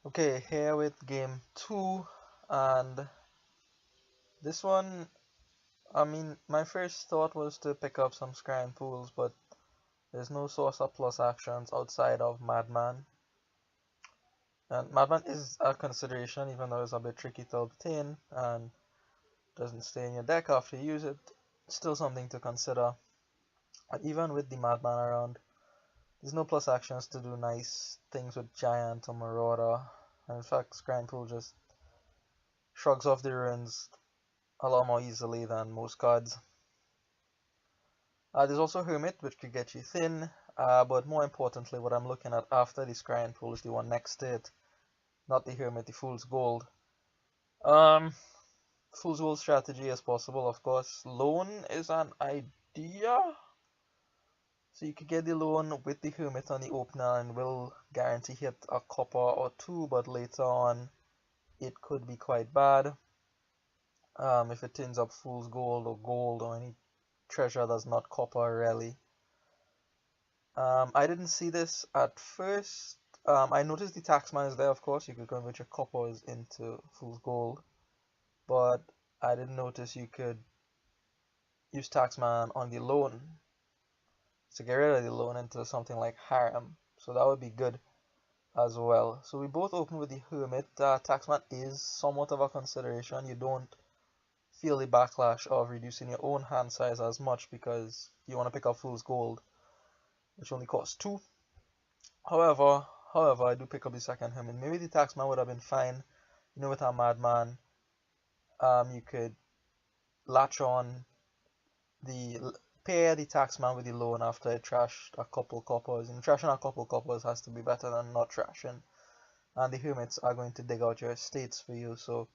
Okay, here with game 2, and this one, my first thought was to pick up some scrying pools, but there's no source of plus actions outside of Madman. And Madman is a consideration, even though it's a bit tricky to obtain and doesn't stay in your deck after you use it. It's still something to consider. And even with the Madman around, there's no plus actions to do nice things with Giant or Marauder. And in fact, scrying pool just shrugs off the ruins a lot more easily than most cards. There's also Hermit, which could get you thin, but more importantly, what I'm looking at after the Scrying Pool is the one next to it, not the Hermit, the Fool's Gold. Um, Fool's Gold strategy is possible, of course. Loan is an idea, so you could get the loan with the Hermit on the opener and will guarantee hit a copper or two, but later on it could be quite bad. If it turns up Fool's Gold or any treasure that's not copper really. I didn't see this at first. I noticed the Taxman is there, of course. You could convert your coppers into Fool's Gold, but I didn't notice you could use Taxman on the loan to get rid of the loan into something like Harem. So that would be good as well. So we both open with the Hermit. Taxman is somewhat of a consideration. You don't feel the backlash of reducing your own hand size as much because you want to pick up Fool's Gold, which only costs 2. However, I do pick up the second Hermit. Maybe the Taxman would have been fine. With a Madman, you could latch on pair the Taxman with the loan after it trashed a couple coppers. And trashing a couple coppers has to be better than not trashing. And the Hermits are going to dig out your estates for you, so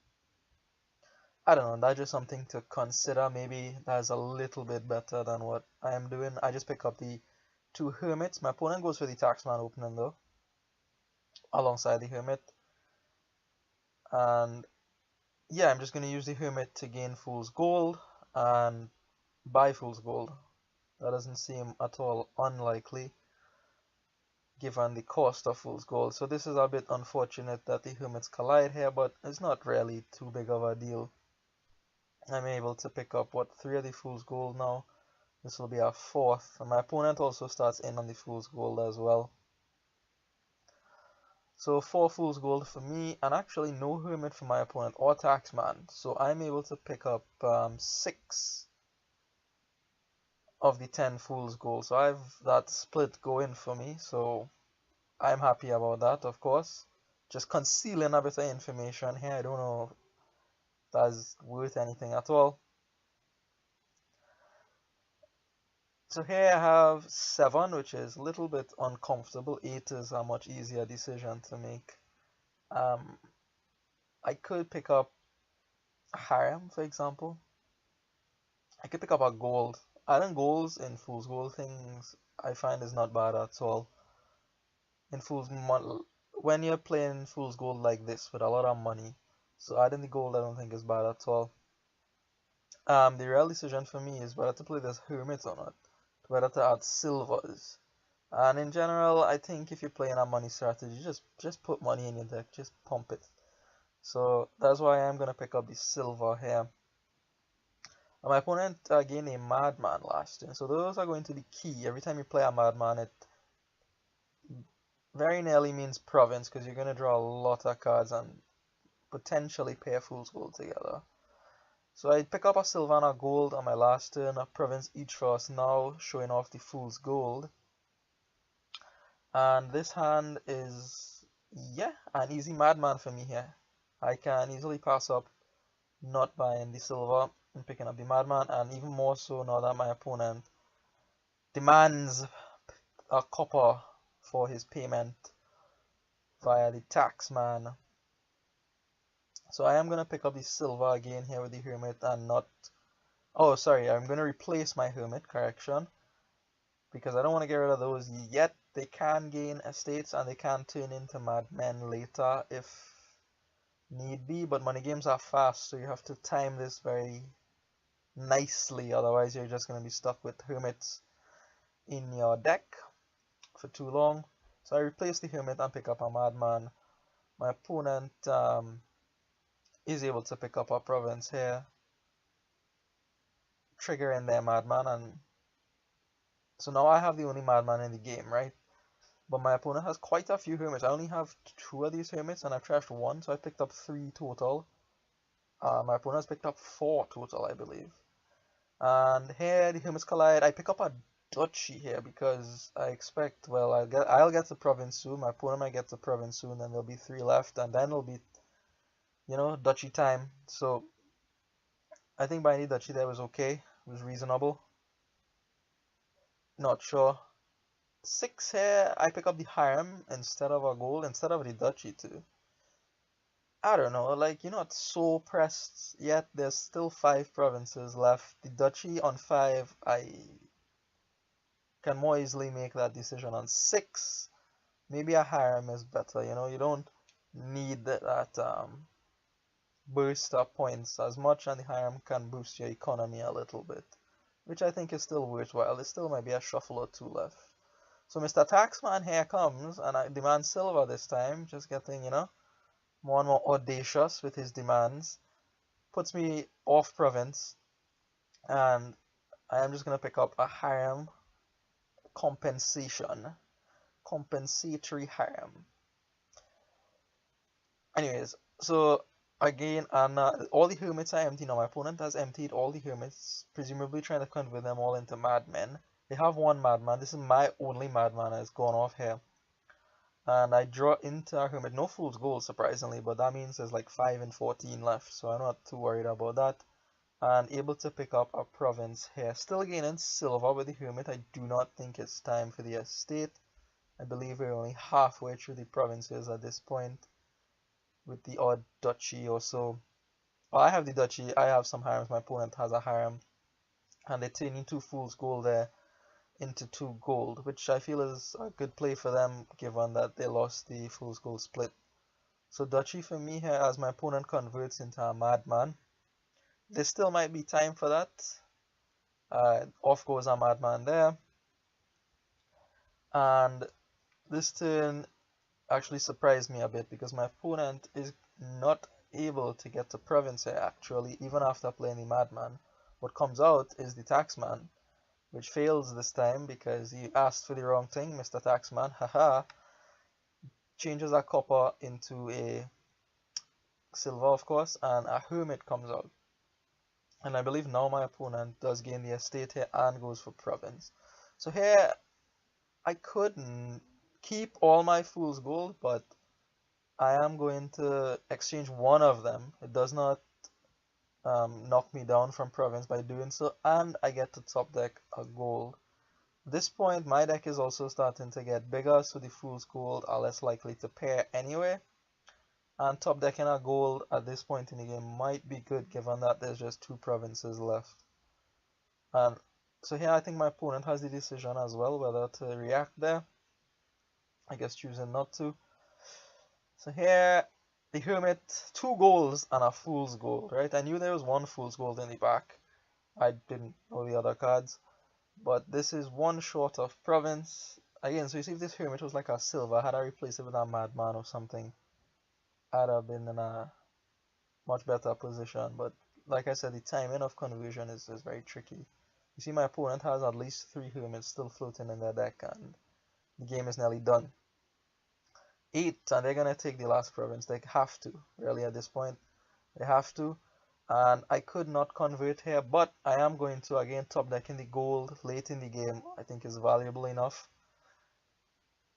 I don't know, that's just something to consider. Maybe that's a little bit better than what I am doing. I just pick up the 2 Hermits. My opponent goes for the Taxman opening though, alongside the Hermit. And yeah, I'm just going to use the Hermit to gain Fool's Gold and buy Fool's Gold. That doesn't seem at all unlikely given the cost of Fool's Gold. So this is a bit unfortunate that the Hermits collide here, but it's not really too big of a deal. I'm able to pick up, 3 of the Fool's Gold now. This will be our 4th. And my opponent also starts in on the Fool's Gold as well. So 4 Fool's Gold for me, and actually no Hermit for my opponent or Taxman. So I'm able to pick up 6 of the 10 Fool's Gold. So I have that split going for me. So I'm happy about that, of course. Just concealing a bit of information here. I don't know if that's worth anything at all. So here I have 7, which is a little bit uncomfortable. 8 is a much easier decision to make. I could pick up a Harem, for example. I could pick up a gold. Adding golds in Fool's Gold things I find is not bad at all. In when you're playing Fool's Gold like this with a lot of money, so adding the gold I don't think is bad at all. The real decision for me is whether to play this Hermit or not, whether to add silvers. And in general, I think if you're playing a money strategy, just put money in your deck, just pump it. So that's why I'm gonna pick up the silver here. My opponent gained a Madman last turn, so those are going to be key. Every time you play a Madman, it very nearly means province because you're gonna draw a lot of cards and potentially pair Fool's Gold together. So I pick up a silver and a gold on my last turn, a province each for us now, showing off the Fool's Gold. And this hand is, yeah, an easy Madman for me here. I can easily pass up not buying the silver and picking up the Madman, and even more so now that my opponent demands a copper for his payment via the Taxman. So I am going to pick up the silver again here with the Hermit and not... Oh, sorry, I'm going to replace my Hermit, correction. Because I don't want to get rid of those yet. They can gain estates and they can turn into Madmen later if need be. But money games are fast, so you have to time this very nicely. Otherwise, you're just going to be stuck with Hermits in your deck for too long. So I replace the Hermit and pick up a Madman. My opponent is able to pick up a province here, triggering their Madman, and so now I have the only Madman in the game, right? But my opponent has quite a few hermits. I only have 2 of these hermits, and I've trashed 1, so I picked up 3 total. My opponent has picked up 4 total, I believe. And here the hermits collide. I pick up a duchy here because I expect, well, I'll get the province soon. My opponent might get the province soon, and there'll be 3 left, and then it'll be, you know, duchy time. So I think buying the duchy there was okay. It was reasonable. Not sure. 6 here, I pick up the harem instead of a gold, instead of the duchy too. I don't know, like, you're not so pressed yet. There's still 5 provinces left. The duchy on 5, I can more easily make that decision. On 6, maybe a harem is better, you know, you don't need that boost up points as much, and the harem can boost your economy a little bit, which I think is still worthwhile. There still might be a shuffle or 2 left. So Mr. Taxman here comes, and I demand silver this time, just getting, you know, more and more audacious with his demands. Puts me off province, and I am just going to pick up a harem compensation. Compensatory harem. Anyways, so again, and all the hermits I empty now. My opponent has emptied all the hermits, presumably trying to convert them all into madmen. They have 1 madman. This is my only madman that's gone off here. And I draw into a hermit. No fool's gold, surprisingly, but that means there's like 5 and 14 left, so I'm not too worried about that. And able to pick up a province here. Still gaining silver with the hermit. I do not think it's time for the estate. I believe we're only halfway through the provinces at this point, with the odd duchy or so. Well, I have the duchy, I have some harems, my opponent has a harem, and they're turning 2 fool's gold there into 2 gold, which I feel is a good play for them, given that they lost the fool's gold split. So duchy for me here, as my opponent converts into a madman. There still might be time for that. Off goes a madman there. And this turn actually surprised me a bit, because my opponent is not able to get to province here actually, even after playing the madman. What comes out is the taxman, which fails this time because he asked for the wrong thing. Mr. Taxman, haha, changes a copper into a silver, of course, and a hermit comes out. And I believe now my opponent does gain the estate here and goes for province. So here, I could keep all my fool's gold, but I am going to exchange 1 of them. It does not knock me down from province by doing so, and I get to top deck a gold. At this point, my deck is also starting to get bigger, so the fool's gold are less likely to pair anyway. And top decking a gold at this point in the game might be good, given that there's just 2 provinces left. And so here I think my opponent has the decision as well, whether to react there. I guess choosing not to. So here, the hermit, 2 golds and a fool's gold, right? I knew there was 1 fool's gold in the back. I didn't know the other cards. But this is 1 short of province. Again, so you see if this hermit was like a silver, had I replaced it with a madman or something, I'd have been in a much better position. But like I said, the timing of conversion is very tricky. You see my opponent has at least 3 hermits still floating in their deck, and the game is nearly done. 8, and they're gonna take the last province. They have to, really, at this point. They have to. And I could not convert here, but I am going to again top deck in the gold late in the game. I think is valuable enough.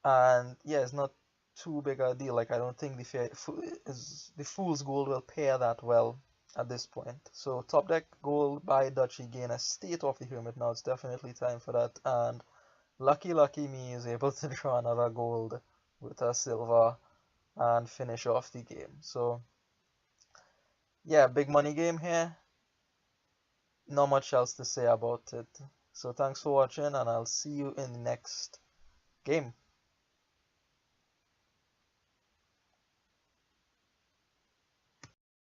And yeah, it's not too big a deal. Like, I don't think the fool's gold will pair that well at this point. So top deck gold, buy duchy, gain a state off the hermit. Now it's definitely time for that. And lucky me is able to draw another gold with a silver and finish off the game. So yeah, big money game here. Not much else to say about it. So thanks for watching, and I'll see you in the next game.